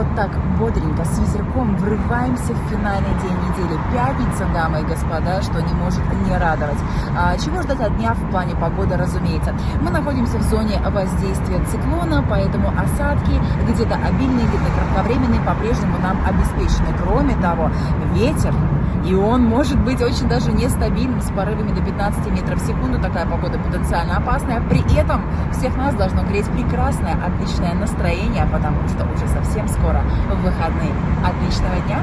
вот так бодренько, с ветерком врываемся в финальный день недели. Пятница, дамы и господа, что не может не радовать. Чего ждать от дня в плане погоды, разумеется. Мы находимся в зоне воздействия циклона, поэтому осадки где-то обильные, где-то кратковременные по-прежнему нам обеспечены. Кроме того, ветер, и он может быть очень даже нестабильным, с порывами до 15 метров в секунду. Такая погода потенциально опасная. При этом всех нас должно греть прекрасное, отличное настроение, потому что уже совсем скоро в выходные. Отличного дня!